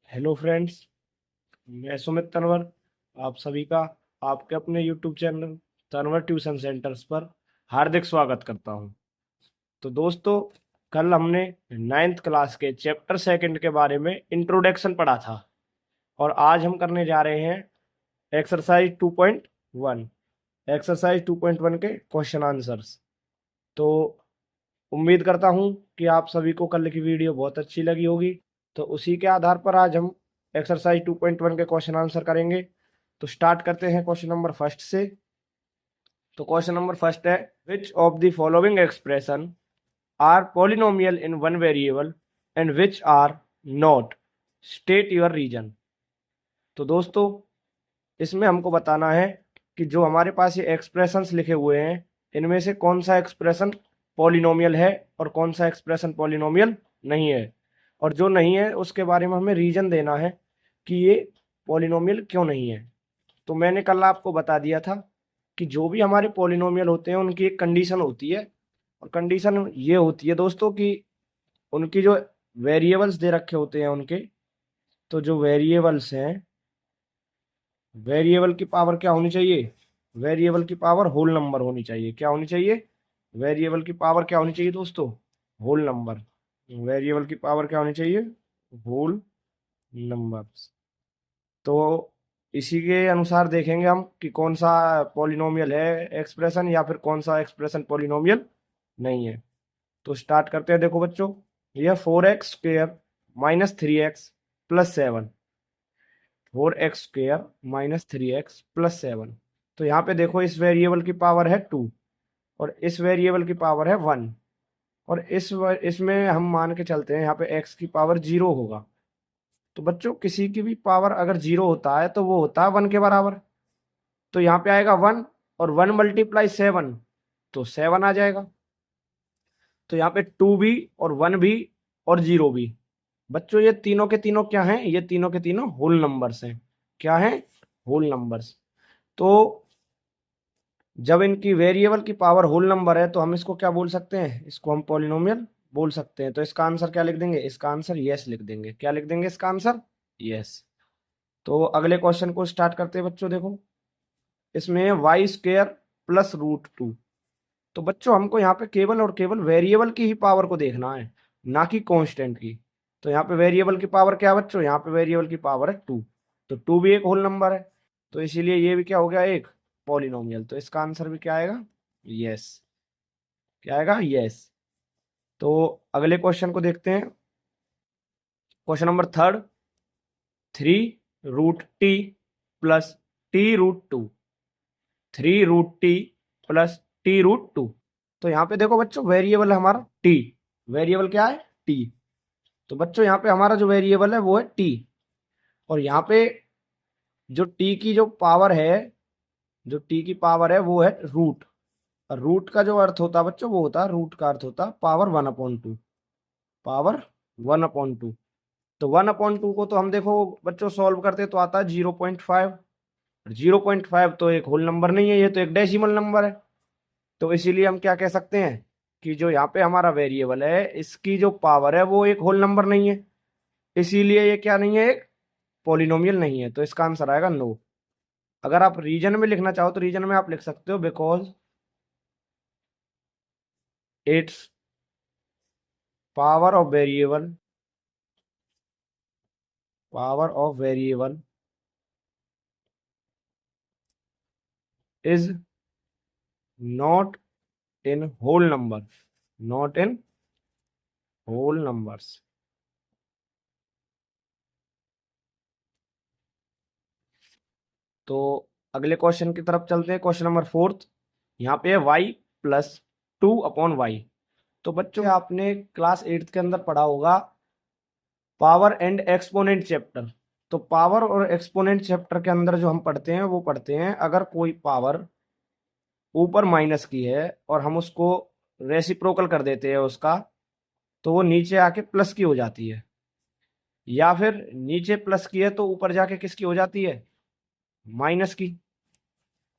Hello friends. मैं सुमित तनवर आप सभी का आपके अपने YouTube channel Tanwar tuition centres पर हार्दिक स्वागत करता हूं। तो दोस्तों, कल हमने नाइन्थ क्लास के चैप्टर सेकंड के बारे में इंट्रोडक्शन पढ़ा था और आज हम करने जा रहे हैं एक्सरसाइज 2.1। एक्सरसाइज 2.1 के क्वेश्चन आंसर्स। तो उम्मीद करता हूं कि आप सभी को कल की वीडियो बहुत अच्छी लगी होगी। तो उसी के आधार पर आज हम एक्सरसाइज 2.1 के क्वेश्चन आंसर करेंगे। तो स्टार्ट करते हैं क्वेश्चन नंबर फर्स्ट से। तो क्वेश्चन नंबर फर्स्ट है, which of the following expression are polynomial in one variable and which are not, state your reason. तो दोस्तों, इसमें हमको बताना है कि जो हमारे पास ये एक्सप्रेशंस लिखे हुए हैं इनमें से कौन सा एक्सप्रेशन पॉलिनोमियल है और कौन सा एक्सप्रेशन पॉलिनोमियल नहीं है, और जो नहीं है उसके बारे में हमें रीजन देना है कि ये पॉलिनोमियल क्यों नहीं है। तो मैंने कल आपको बता दिया था कि जो भी हमारे पॉलिनोमियल होते हैं उनकी एक कंडीशन होती है, और कंडीशन ये होती है दोस्तों कि उनकी जो वेरिएबल्स दे रखे होते हैं उनके, तो जो वेरिएबल्स हैं, वेरिएबल की पावर क्या होनी चाहिए? वेरिएबल की पावर होल नंबर होनी चाहिए। क्या होनी चाहिए? वेरिएबल की पावर क्या होनी चाहिए दोस्तों? Whole number. वेरिएबल की पावर क्या होनी चाहिए? Whole number. तो इसी के अनुसार देखेंगे हम कि कौन सा पॉलिनोमियल है एक्सप्रेशन या फिर कौन सा एक्सप्रेशन पॉलिनोमियल नहीं है। तो स्टार्ट करते हैं। देखो बच्चों, यह 4x² minus 3x plus 7, 4x² minus 3x plus 7। तो यहाँ पे देखो, इस वेरिएबल की पावर है 2 और इस वेरिएबल की पावर है 1, और इसमें हम मान के चलते हैं यहाँ पे x की पावर 0 होगा। तो बच्चों, किसी की भी पावर अगर 0 होता है तो वो होता है 1 के बराबर। तो यहाँ पे आएगा 1, और 1 मल्टीप्लाई 7 तो 7 आ जाएगा। तो यहाँ पे 2 भी और 1 भी और 0 भी, बच्चों ये तीनों के तीनों क्या हैं? ये तीनों के तीनों होल नंबर्स हैं। क्या हैं? Whole numbers. तो जब इनकी वेरिएबल की पावर होल नंबर है तो हम इसको क्या बोल सकते हैं? इसको हम पॉलिनोमियल बोल सकते हैं। तो इसका आंसर क्या लिख देंगे? इसका आंसर यस लिख देंगे। क्या लिख देंगे इसका आंसर? यस। तो अगले क्वेश्चन को स्टार्ट करते हैं बच्चों। देखो, इसमें y² प्लस रूट 2। तो बच्चों, हमको यहाँ पे केवल और केवल वेरिएबल की ही पावर को देखना है, ना कि कांस्टेंट की। तो यहाँ पे वेरिएबल की पावर क्या है बच्चों? यहाँ पे वेरिएबल की पावर है 2। तो 2 भी एक होल नंबर है, तो इसीलिए ये भी क्या हो गया? एक पॉलिनोमियल। तो इसका आंसर भी क्या आएगा? यस। क्या आएगा? यस। तो अगले क्वेश्चन को देखते हैं। Question number third, 3√t plus t√2, 3√t plus t√2। तो यहाँ पे देखो बच्चों, वेरिएबल है हमारा t। वेरिएबल क्या है? t। तो बच्चों, यहाँ पे हमारा जो वेरिएबल है वो है t, और यहाँ पे जो t की जो पावर है, जो t की पावर है वो है रूट। और रूट का जो अर्थ होता है बच्चों, वो होता है, रूट का अर्थ होता है पावर 1/2। पावर 1/2। तो 1/2 को तो हम देखो बच्चों सॉल्व करते तो आता है 0.5। 0.5 तो एक होल नंबर नहीं है, ये तो एक डेसिमल नंबर है। तो इसीलिए हम क्या कह सकते हैं कि जो यहाँ पे हमारा वेरिएबल है इसकी जो पावर है वो एक होल नंबर नहीं है, इसीलिए ये क्या नहीं है? एक पॉलिनोमियल नहीं है। तो इसका आंसर आएगा नो। अगर आप रीजन में लिखना चाहो तो रीजन में आप लिख सकते हो, because it's power of variable, power of variable is not in whole number, not in whole numbers. तो अगले क्वेश्चन की तरफ चलते हैं। क्वेश्चन नंबर फोर्थ, यहाँ पे है y+2/y। तो बच्चों, आपने क्लास 8th के अंदर पढ़ा होगा पावर एंड एक्सपोनेंट चैप्टर। तो पावर और एक्सपोनेंट चैप्टर के अंदर जो हम पढ़ते हैं वो पढ़ते हैं, अगर कोई पावर ऊपर माइनस की है और हम उसको रेसिप्रोकल कर देते हैं उसका, तो वो नीचे आके प्लस की हो जाती है, या फिर नीचे प्लस की है तो ऊपर जाके किसकी हो जाती है? माइनस की।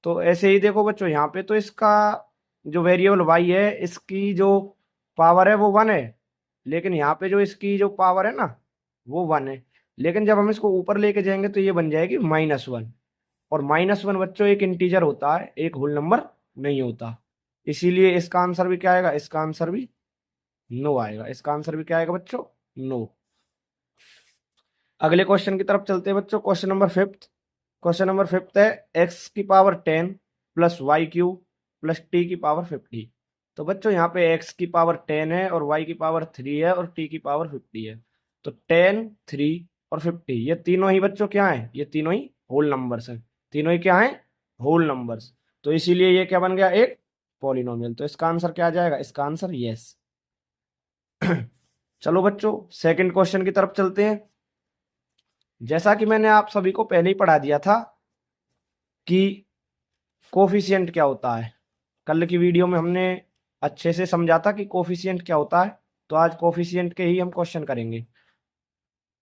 तो ऐसे ही देखो बच्चों, यहाँ पे तो इसका जो वेरिएबल y है इसकी जो पावर है वो 1 है, लेकिन यहाँ पे जो इसकी जो पावर है ना वो 1 है। लेकिन जब हम इसको ऊपर लेके जाएंगे तो ये बन जाएगी -1। और -1 बच्चों एक इंटीजर होता है, एक होल नंबर नहीं होता। इसीलिए इसका आंसर भी क्या आएगा, इसका आंसर भी नो आएगा। इसका आंसर भी क्या आएगा बच्चों, नो। अगले क्वेश्चन की तरफ चलते हैं बच्चों। Question number fifth. Question number fifth है x⁻10 + y³ + t⁻50। तो बच्चों यहाँ पे x⁻10 है और y⁻3 है और t⁻50 है। तो 10, 3 और 50 ये तीनों ही बच्चों क्या है, ये तीनों ही होल नंबर्स हैं। तीनों ही क्या है, होल नंबर्स। तो इसीलिए ये क्या बन गया, एक पॉलिनोमियल। तो इसका आंसर क्या आ जाएगा, इसका आंसर यस। चलो बच्चों सेकंड क्वेश्चन की तरफ चलते हैं। जैसा कि मैंने आप सभी को पहले ही पढ़ा दिया था कि कोफिशिएंट क्या होता है। कल की वीडियो में हमने अच्छे से समझा था कि कोफिशिएंट क्या होता है। तो आज कोफिशिएंट के ही हम क्वेश्चन करेंगे।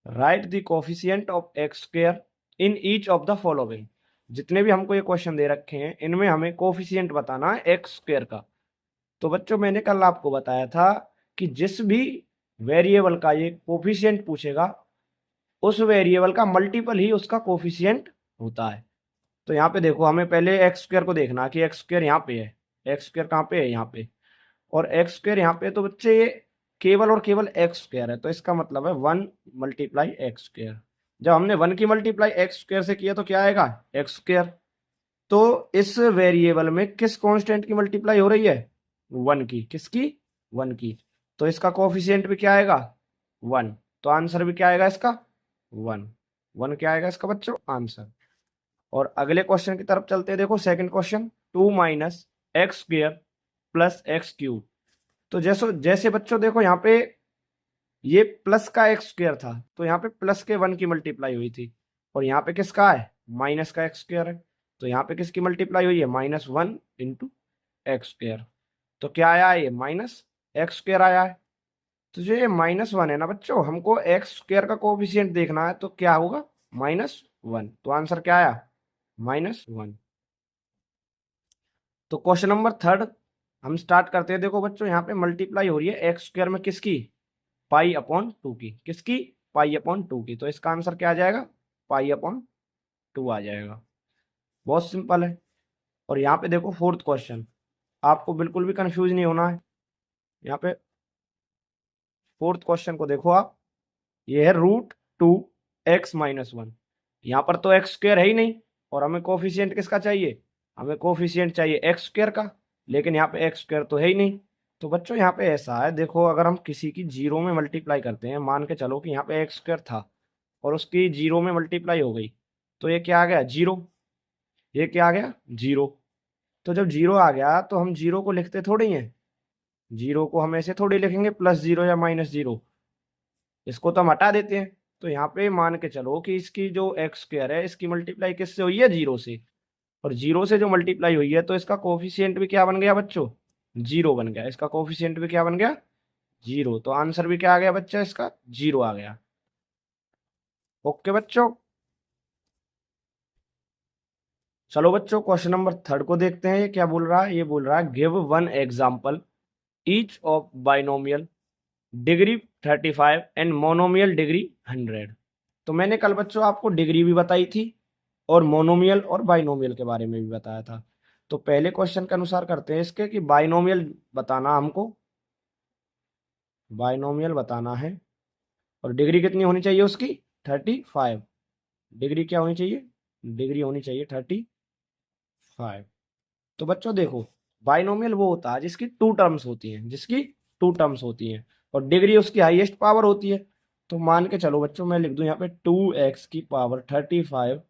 Right the coefficient of x² in each of the following. जितने भी हमको ये क्वेश्चन दे रखे हैं इनमें हमें कोफिशिएंट बताना है x² का। तो बच्चों मैंने कल आपको बताया था कि जिस भी वेरिएबल का ये कोफिशिएंट पूछेगा उस वेरिएबल का मल्टीपल ही उसका कोफिशिएंट होता है। तो यहाँ पे देखो हमें पहले x² को देखना कि x² यहाँ पे है, x² कहाँ पे है, यहाँ पे। और x² यहाँ पे, तो बच्चे ये केवल और केवल x² है। तो इसका मतलब है 1 × x²। जब हमने 1 की मल्टीप्लाई x² से किया तो क्या आएगा, x²। तो इस वेरिएबल में किस कांस्टेंट की मल्टीप्लाई हो रही है, 1 की। किसकी, 1 की। तो इसका कोफिशिएंट भी क्या आएगा, 1। तो आंसर भी क्या आएगा इसका, 1। 1 क्या आएगा इसका बच्चों आंसर। और अगले क्वेश्चन की तरफ चलते हैं। देखो सेकंड क्वेश्चन, 2 - x² + x³। तो जैसे जैसे बच्चों देखो यहाँ पे ये प्लस का x² था तो यहाँ पे प्लस के 1 की मल्टीप्लाई हुई थी। और यहाँ पे किसका है, माइनस का x² है। तो यहाँ पे किसकी मल्टीप्लाई हुई है, -1 × x²। तो क्या आया है, ये -x² आया है। तो जो ये -1 है ना बच्चों, हमको x² का कोफिशिएंट देखना है। तो क्या होगा, -1। तो आंसर क्या आया, -1। तो क्वेश्चन नंबर थर्ड हम स्टार्ट करते हैं। देखो बच्चों यहाँ पे मल्टीप्लाई हो रही है x² में किसकी, π/2 की। किसकी, π/2 की। तो इसका आंसर क्या आ जाएगा, π/2 आ जाएगा। बहुत सिंपल है। और यहाँ पे देखो फोर्थ क्वेश्चन, आपको बिल्कुल भी कंफ्यूज नहीं होना है। यहाँ पे फोर्थ क्वेश्चन को देखो आप, ये है √2x - 1। यहाँ पर तो x² है ही नहीं और हमें कोफिशिएंट किसका चाहिए, हमें कोफिशिएंट चाहिए x² का। लेकिन यहाँ पे x² तो है ही नहीं। तो बच्चों यहाँ पे ऐसा है, देखो अगर हम किसी की 0 में मल्टीप्लाई करते हैं, मान के चलो कि यहाँ पे x² था और उसकी 0 में मल्टीप्लाई हो गई, तो ये क्या आ गया, 0। ये क्या आ गया, 0। तो जब 0 आ गया तो हम 0 को लिखते थोड़ी हैं, 0 को हम ऐसे थोड़ी लिखेंगे +0 या -0। इसको तो हम हटा देते हैं। तो यहाँ पे मान के चलो कि इसकी जो x² है इसकी मल्टीप्लाई किससे हुई है, 0 से। और 0 से जो मल्टीप्लाई हुई है तो इसका कोफिशिएंट भी क्या बन गया बच्चों, 0 बन गया। इसका कोफिशिएंट भी क्या बन गया, 0। तो आंसर भी क्या आ गया बच्चा, इसका 0 आ गया। ओके बच्चों। चलो बच्चों क्वेश्चन नंबर थर्ड को देखते हैं। ये क्या बोल रहा है, ये बोल रहा है give 1 example each of binomial degree 35 and monomial degree 100। तो मैंने कल बच्चों आपको डिग्री भी बताई थी और मोनोमियल और बाइनोमियल के बारे में भी बताया था। तो पहले क्वेश्चन के अनुसार करते हैं इसके कि बाइनोमियल बताना हमको, बाइनोमियल बताना है। और डिग्री कितनी होनी चाहिए उसकी, 35। डिग्री क्या होनी चाहिए, डिग्री होनी चाहिए 35। तो बच्चों देखो बाइनोमियल वो होता है जिसकी 2 टर्म्स होती हैं, जिसकी 2 टर्म्स होती हैं और डिग्री उसकी हाईएस्ट पावर होती है। तो मान के चलो बच्चों मैं लिख दूं यहाँ पे 2x⁵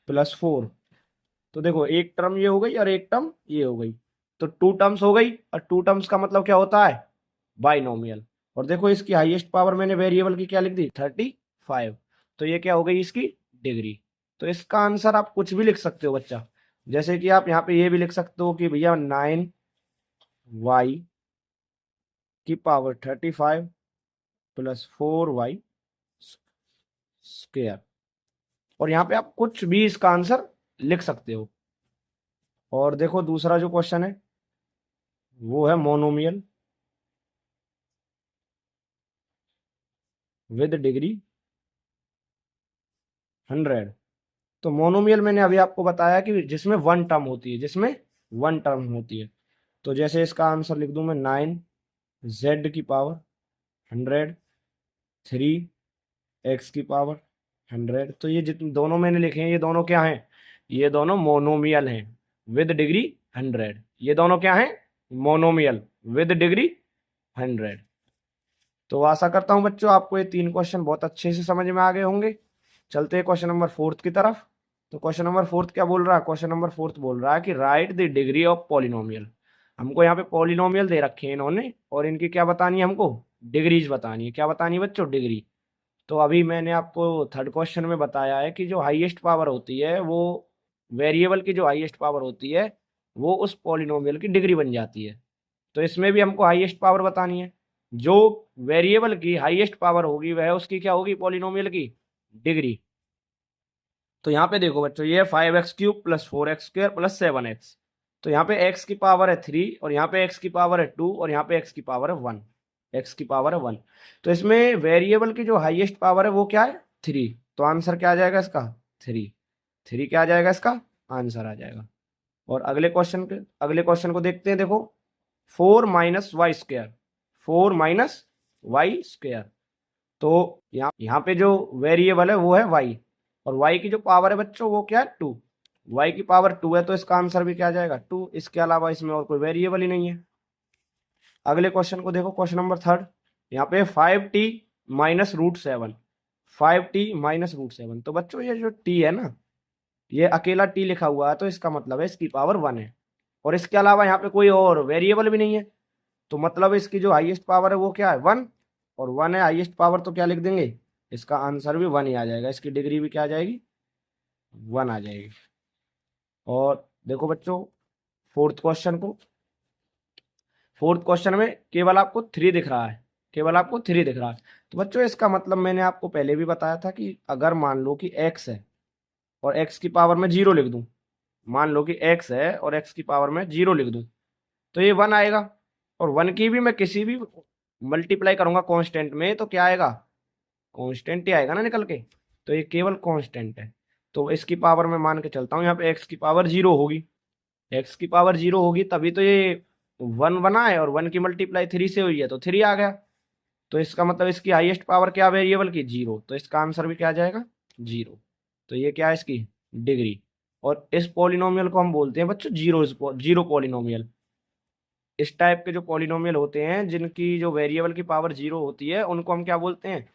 + 4। तो देखो एक टर्म ये हो गई और एक टर्म ये हो गई। तो 2 टर्म्स हो गई और 2 टर्म्स का मतलब क्या होता है, बाइनोमियल। और देखो इसकी हाईएस्ट पावर मैंने वेरिएबल की क्या लिख दी, 35। तो ये क्या हो गई, इसकी डिग्री। तो इसका आंसर आप कुछ भी लिख सकते हो बच्चा। जैसे कि आप यहाँ पे ये भी लिख सकते हो कि भैया 9y⁵ + 4y²। और यहाँ पे आप कुछ भी इसका आंसर लिख सकते हो। और देखो दूसरा जो क्वेश्चन है वो है मोनोमियल विद डिग्री 100। तो मोनोमियल मैंने अभी आपको बताया कि जिसमें वन टर्म होती है, जिसमें वन टर्म होती है। तो जैसे इसका आंसर लिख दूं मैं 9 z⁻100 3 x⁻100। तो ये जितने दोनों मैंने लिखे हैं, ये दोनों क्या हैं? ये दोनों मोनोमियल हैं विद डिग्री 100। ये दोनों क्या हैं? Monomial with degree 100। तो आशा करता हूं बच्चों आपको ये तीन क्वेश्चन बहुत अच्छे से समझ में आ गए होंगे। चलते हैं क्वेश्चन नंबर फोर्थ की तरफ। तो क्वेश्चन नंबर फोर्थ क्या बोल रहा है? क्वेश्चन नंबर फोर्थ बोल रहा है कि right the degree of polynomial. हमको यहाँ पे पॉलिनोमियल दे रखे हैं इन्होंने, और इनकी क्या बतानी है? हमको डिग्रीज बतानी है। क्या बतानी है बच्चों? डिग्री। तो अभी मैंने आपको थर्ड क्वेश्चन में बताया है कि जो हाईएस्ट पावर होती है वो वेरिएबल की जो हाईएस्ट पावर होती है वो उस पॉलिनोमियल की डिग्री बन जाती है। तो इसमें भी हमको हाईएस्ट पावर बतानी है। जो वेरिएबल की हाईएस्ट पावर होगी वह उसकी क्या होगी? पॉलिनोमियल की डिग्री। तो यहाँ पे देखो बच्चों, ये 5x³ plus 4x² plus 7x। तो यहाँ पे x की पावर है 3 और यहाँ पे x की पावर है 2 और यहाँ पे x की पावर है 1। x की पावर है 1। तो इसमें वेरिएबल की जो हाईएस्ट पावर है वो क्या है? 3। तो आंसर क्या आ जाएगा इसका? 3। 3 क्या आ जाएगा इसका? आंसर आ जाएगा। और अगले क्वेश्चन को देखते हैं। देखो 4 - y²। 4 - y²। तो यहाँ पे जो वेरिएबल है वो है y, और y की जो पावर है बच्चों वो क्या है? 2। y की पावर 2 है तो इसका आंसर भी क्या आ जाएगा? 2। इसके अलावा इसमें और कोई वेरिएबल ही नहीं है। अगले क्वेश्चन को देखो, क्वेश्चन नंबर थर्ड। यहाँ पे 5t -√7। 5t -√7। तो बच्चों ये जो t है ना, ये अकेला t लिखा हुआ है तो इसका मतलब है इसकी पावर 1 है, और इसके अलावा यहाँ पे कोई और वेरिएबल भी नहीं है। तो मतलब इसकी जो हाईएस्ट पावर है वो क्या है? 1। और 1 है हाईएस्ट पावर, तो क्या लिख देंगे? इसका आंसर भी 1 ही आ जाएगा। इसकी डिग्री भी क्या आ जाएगी? 1 आ जाएगी। और देखो बच्चों फोर्थ क्वेश्चन में केवल आपको 3 दिख रहा है। केवल आपको 3 दिख रहा है। तो बच्चों इसका मतलब मैंने आपको पहले भी बताया था कि अगर मान लो कि x है और x की पावर में 0 लिख दूं। मान लो कि x है और x की पावर में 0 लिख दूं तो ये 1 आएगा। और 1 की भी मैं किसी भी मल्टीप्लाई करूंगा कांस्टेंट में तो क्या आएगा? कांस्टेंट ही आएगा ना निकल के। तो ये केवल कांस्टेंट है। तो इसकी पावर में मान के चलता हूँ यहाँ पे x की पावर 0 होगी। x की पावर 0 होगी तभी तो ये 1 बना है, और 1 की मल्टीप्लाई 3 से हुई है तो 3 आ गया। तो इसका मतलब इसकी हाईएस्ट पावर क्या वेरिएबल की? 0। तो इसका आंसर भी क्या आ जाएगा? 0। तो ये क्या है? इसकी डिग्री। और इस पॉलिनोमियल को हम बोलते हैं बच्चों जीरो पॉलिनोमियल। इस टाइप के जो पॉलिनोमियल होते हैं जिनकी जो वेरिएबल की पावर 0 होती है उनको हम क्या बोलते हैं?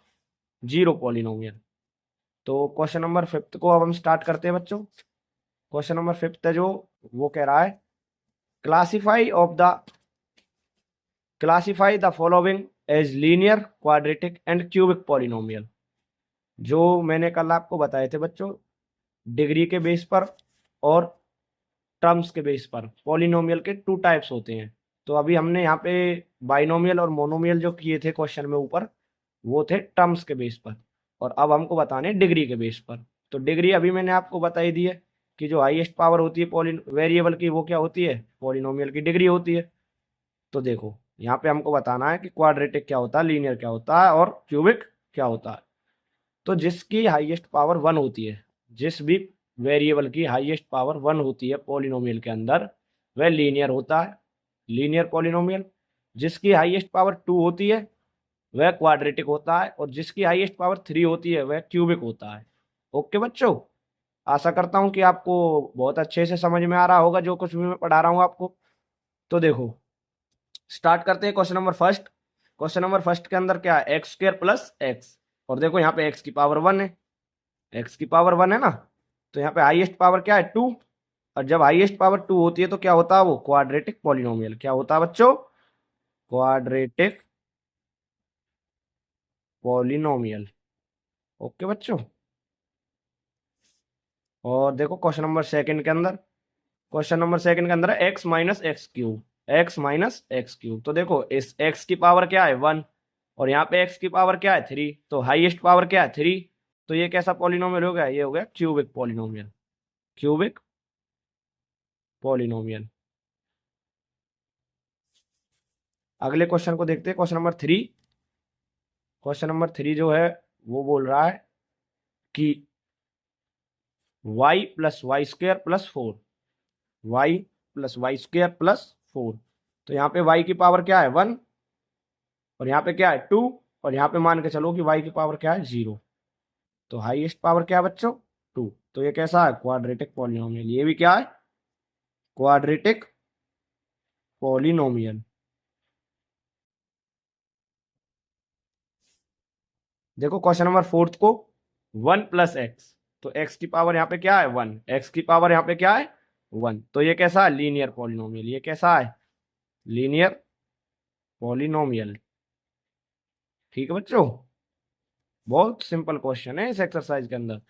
Zero polynomial. तो क्वेश्चन नंबर फिफ्थ को अब हम स्टार्ट करते हैं बच्चों। क्वेश्चन नंबर फिफ्थ है जो, वो कह रहा है classify of the classify the following as linear, quadratic and cubic polynomial. जो मैंने कल आपको बताए थे बच्चों, डिग्री के बेस पर और टर्म्स के बेस पर पॉलिनोमियल के 2 टाइप्स होते हैं। तो अभी हमने यहाँ पे बाइनोमियल और मोनोमियल जो किए थे क्वेश्चन में ऊपर, वो थे टर्म्स के बेस पर, और अब हमको बताने डिग्री के बेस पर। तो डिग्री अभी मैंने आपको बताई दी है कि जो हाईएस्ट पावर होती है पॉलिन वेरिएबल की वो क्या होती है? पॉलिनोमियल की डिग्री होती है। तो देखो यहाँ पे हमको बताना है कि क्वाड्रेटिक क्या होता है, लीनियर क्या होता है और क्यूबिक क्या होता है। तो जिसकी हाईएस्ट पावर 1 होती है, जिस भी वेरिएबल की हाईएस्ट पावर 1 होती है पॉलिनोमियल के अंदर, वह लीनियर होता है, लीनियर पॉलिनोमियल। जिसकी हाईएस्ट पावर 2 होती है वह क्वाड्रेटिक होता है, और जिसकी हाईएस्ट पावर 3 होती है वह क्यूबिक होता है। ओके बच्चों, आशा करता हूँ कि आपको बहुत अच्छे से समझ में आ रहा होगा जो कुछ भी मैं पढ़ा रहा हूँ आपको। तो देखो स्टार्ट करते हैं question number first. Question number first के अंदर क्या है? x² plus x. और देखो यहाँ पे x की पावर 1 है, x की पावर 1 है ना, तो यहाँ पे हाईएस्ट पावर क्या है? 2। और जब हाईएस्ट पावर 2 होती है तो क्या होता है? वो क्वाड्रेटिक पॉलिनोमियल। क्या होता है बच्चों? Quadratic polynomial. ओके बच्चों। और देखो क्वेश्चन नंबर सेकंड के अंदर है x - x³। x - x³ तो देखो इस x की पावर क्या है? 1। और यहाँ पे x की पावर क्या है? 3। तो हाईएस्ट पावर क्या है? 3। तो ये कैसा पॉलिनोमियल हो गया? ये हो गया क्यूबिक पॉलिनोमियल। Cubic polynomial. अगले क्वेश्चन को देखते हैं, क्वेश्चन नंबर 3। क्वेश्चन नंबर 3 जो है वो बोल रहा है कि y plus y square plus 4, y plus y square plus 4। तो यहाँ पे वाई की पावर क्या है 1, और यहाँ पे क्या है 2, और यहाँ पे मान के चलो कि वाई की पावर क्या है 0। तो हाईएस्ट पावर क्या है बच्चों 2। तो ये कैसा है क्वाड्रेटिक पॉलिनोमियल। ये भी क्या है क्वाड्रेटिक पॉलिनोमियल। देखो क्वेश्चन नंबर 4 को 1 प्लस एक्स, तो एक्स की पावर यहाँ पे क्या है 1, एक्स की पावर यहाँ पे क्या है 1। तो ये कैसा है लीनियर पॉलिनोमियल। ये कैसा है लीनियर पॉलिनोमियल। ठीक है बच्चों, बहुत सिंपल क्वेश्चन है इस एक्सरसाइज के अंदर।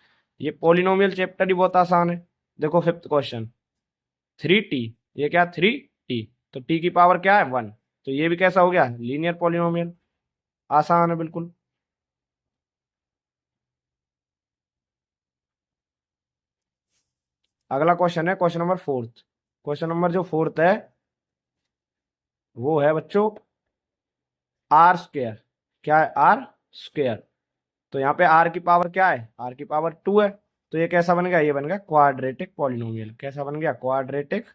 ये पॉलिनोमियल चैप्टर ही बहुत आसान है। देखो 5th क्वेश्चन 3t, ये क्या 3t, तो t की पावर क्या है 1। तो ये भी कैसा हो गया लीनियर पॉलिनोमियल, आसान है बिल्कुल। अगला क्वेश्चन है क्वेश्चन नंबर 4। क्वेश्चन नंबर जो 4 है वो है बच्चों आर स्क्वायर। क्या है आर स्क्वायर। तो यहाँ पे आर की पावर क्या है आर की पावर 2 है। तो ये कैसा बन गया ये बन गया क्वाड्रेटिक पॉलिनोमियल। कैसा बन गया क्वाड्रेटिक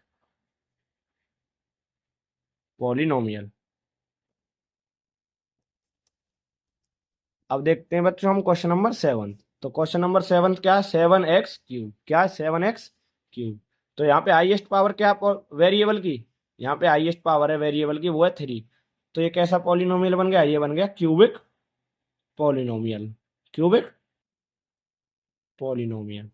पॉलिनोमियल। अब देखते हैं बच्चों हम क्वेश्चन नंबर 7। तो क्वेश्चन नंबर 7 क्या है 7x3। क्या है 7x3। तो यहाँ पे हाईएस्ट पावर क्या है वेरिएबल की, यहाँ पे हाईएस्ट पावर है वेरिएबल की वो है 3। तो ये कैसा पॉलिनोमियल बन गया ये बन गया क्यूबिक पॉलिनोमियल। Cubic polynomial.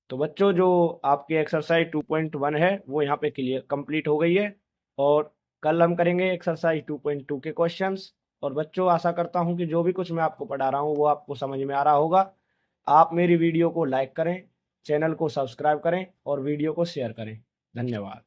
तो बच्चों जो आपकी एक्सरसाइज 2.1 है वो यहाँ पे क्लियर कंप्लीट हो गई है, और कल हम करेंगे एक्सरसाइज 2.2 के क्वेश्चंस। और बच्चों आशा करता हूँ कि जो भी कुछ मैं आपको पढ़ा रहा हूँ वो आपको समझ में आ रहा होगा। आप मेरी वीडियो को लाइक करें, चैनल को सब्सक्राइब करें और वीडियो को शेयर करें। धन्यवाद।